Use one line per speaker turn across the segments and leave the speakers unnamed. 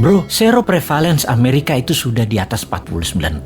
Bro, seroprevalence Amerika itu sudah di atas 49%.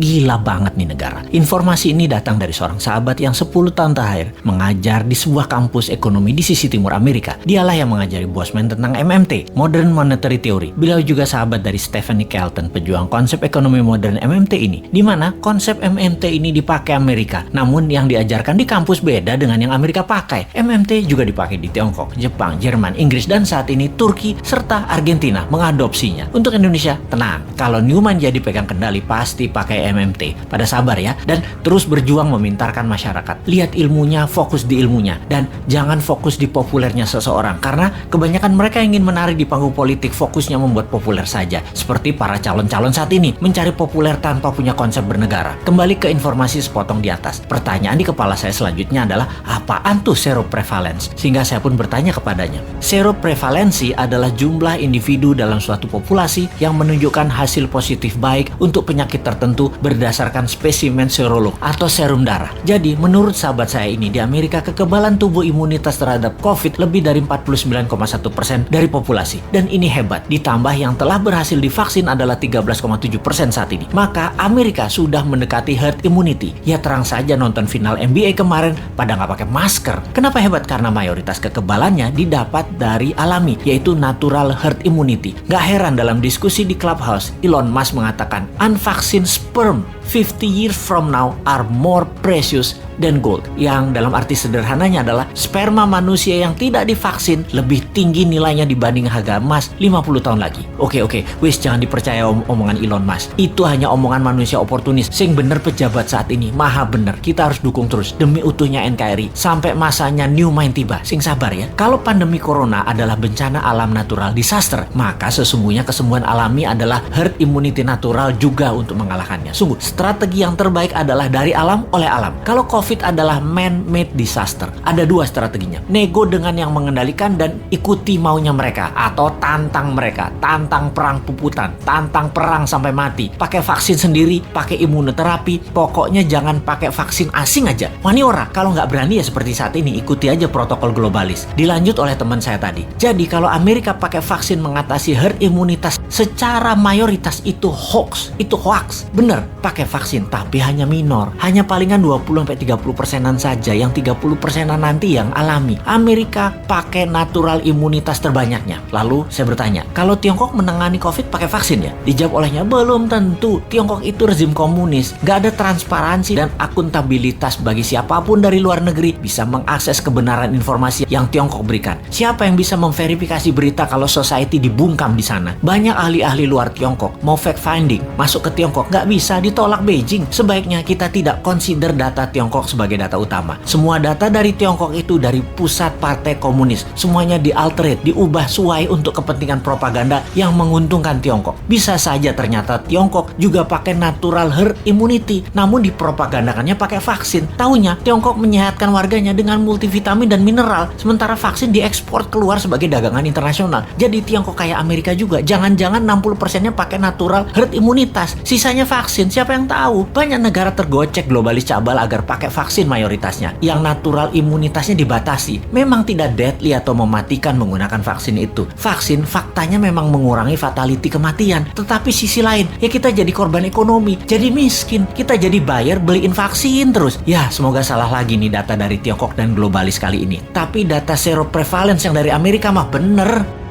Gila banget nih negara. Informasi ini datang dari seorang sahabat yang 10 tahun terakhir mengajar di sebuah kampus ekonomi di sisi timur Amerika. Dialah yang mengajari Bosman tentang MMT, Modern Monetary Theory. Beliau juga sahabat dari Stephanie Kelton, pejuang konsep ekonomi modern MMT ini, di mana konsep MMT ini dipakai Amerika. Namun yang diajarkan di kampus beda dengan yang Amerika pakai. MMT juga dipakai di Tiongkok, Jepang, Jerman, Inggris, dan saat ini Turki serta Argentina mengadopsinya. Untuk Indonesia, tenang. Kalau Newman jadi pegang kendali pasti pakai MMT. Pada sabar ya, dan terus berjuang memintarkan masyarakat. Lihat ilmunya, fokus di ilmunya, dan jangan fokus di populernya seseorang. Karena kebanyakan mereka ingin menarik di panggung politik, fokusnya membuat populer saja. Seperti para calon-calon saat ini, mencari populer tanpa punya konsep bernegara. Kembali ke informasi sepotong di atas. Pertanyaan di kepala saya selanjutnya adalah, apaan tuh seroprevalence? Sehingga saya pun bertanya kepadanya. Seroprevalensi adalah jumlah individu dalam suatu populasi yang menunjukkan hasil positif baik untuk penyakit tertentu berdasarkan spesimen serolog atau serum darah. Jadi, menurut sahabat saya ini, di Amerika kekebalan tubuh imunitas terhadap COVID lebih dari 49,1% dari populasi. Dan ini hebat, ditambah yang telah berhasil divaksin adalah 13,7% saat ini. Maka Amerika sudah mendekati herd immunity. Ya terang saja nonton final NBA kemarin pada nggak pakai masker. Kenapa hebat? Karena mayoritas kekebalannya didapat dari alami, yaitu natural herd immunity. Gak heran dalam diskusi di Clubhouse, Elon Musk mengatakan unvaccinated sperm 50 years from now are more precious than gold. Yang dalam arti sederhananya adalah sperma manusia yang tidak divaksin lebih tinggi nilainya dibanding harga emas 50 tahun lagi. Oke, wis jangan dipercaya omongan Elon Musk. Itu hanya omongan manusia oportunis. Sing bener pejabat saat ini, maha bener. Kita harus dukung terus demi utuhnya NKRI sampai masanya Newman tiba. Sing sabar ya. Kalau pandemi corona adalah bencana alam natural disaster, maka sesungguhnya kesembuhan alami adalah herd immunity natural juga untuk mengalahkannya. Sungguh, strategi yang terbaik adalah dari alam oleh alam. Kalau COVID adalah man-made disaster, ada dua strateginya. Nego dengan yang mengendalikan dan ikuti maunya mereka, atau tantang mereka, tantang perang puputan, tantang perang sampai mati. Pakai vaksin sendiri, pakai imunoterapi, pokoknya jangan pakai vaksin asing aja. Wani ora, kalau nggak berani ya seperti saat ini, ikuti aja protokol globalis. Dilanjut oleh teman saya tadi. Jadi kalau Amerika pakai vaksin mengatasi herd imunitas secara mayoritas itu hoax, itu hoax. Bener, pakai vaksin tapi hanya minor, hanya palingan 20-30%an saja, yang 30%an nanti yang alami. Amerika pakai natural imunitas terbanyaknya. Lalu saya bertanya, kalau Tiongkok menangani COVID pakai vaksin ya? Dijawab olehnya, belum tentu. Tiongkok itu rezim komunis, gak ada transparansi dan akuntabilitas bagi siapapun dari luar negeri bisa mengakses kebenaran informasi yang Tiongkok berikan. Siapa yang bisa memverifikasi berita kalau society dibungkam di sana? Banyak ahli-ahli luar Tiongkok mau fact finding masuk ke Tiongkok, gak bisa, ditolak Beijing. Sebaiknya kita tidak consider data Tiongkok sebagai data utama. Semua data dari Tiongkok itu dari pusat partai komunis. Semuanya dialterate, diubah sesuai untuk kepentingan propaganda yang menguntungkan Tiongkok. Bisa saja ternyata Tiongkok juga pakai natural herd immunity, namun dipropagandakannya pakai vaksin. Taunya Tiongkok menyehatkan warganya dengan multivitamin dan mineral, sementara vaksin diekspor keluar sebagai dagangan internasional. Jadi Tiongkok kayak Amerika juga. Jangan-jangan 60%-nya pakai natural herd imunitas, sisanya vaksin. Siapa yang tahu? Banyak negara tergocek globalis cabal agar pakai vaksin mayoritasnya, yang natural imunitasnya dibatasi. Memang tidak deadly atau mematikan menggunakan vaksin itu. Vaksin faktanya memang mengurangi fatality kematian, tetapi sisi lain ya kita jadi korban ekonomi, jadi miskin, kita jadi buyer beliin vaksin terus. Ya semoga salah lagi nih data dari Tiongkok dan globalis kali ini. Tapi data seroprevalence yang dari Amerika mah bener.